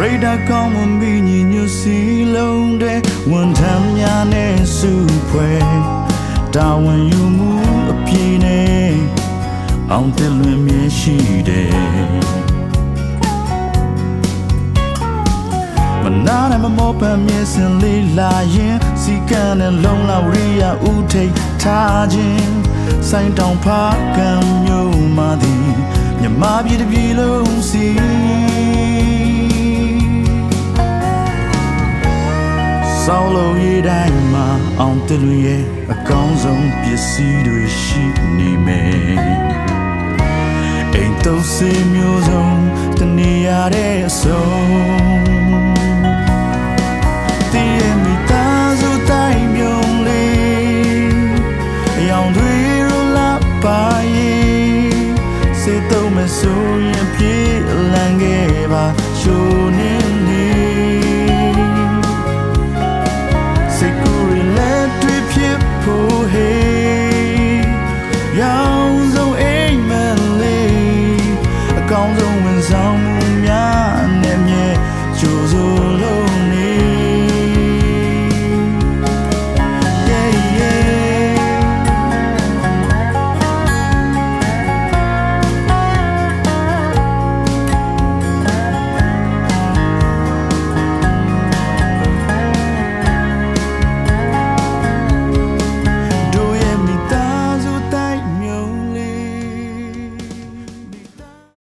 Radar ကောင်းမမီညူစီလုံးတဲ့ဝန်ထမ်းများနဲ့စုဖွဲ့တာဝန်ယူမှုအပြည့်နဲ့အောင်တယ်လွင်မြဲရှိတယ်မနာနဲ့မမောပန်းမြဲစင်လေးလာရင်စီကံနဲ့လုံလောက်ရိယာဥထိတ်ထားခြင်းဆိုင်တောင်ဖာကံမျိုးမှသည်မြမပြည်တစ်ပြည်လုံးစီဆောင်းလုံးရတိုင်းမှာအောင်တယ်လွင်ရဲ့အကောင်းဆုံးပစ္စည်းတွေရှိနေမယ်အိမ်သုံးစေမျိုးစုံတနေရတဲ့အဆုံးတည်ရမိသားစုတိုင်းမြုံလေးအယောင်တွေရောလာပါရဲ့စေတော့မဆိုရင်ပြေးလန်းခဲ့ပါရှိုးနေနေစေကူရလက်တွေဖြစ်ဖို့ဟေးရောင်စုံအိမ်မလေးအကောင်းဆုံးဝန်ဆောင်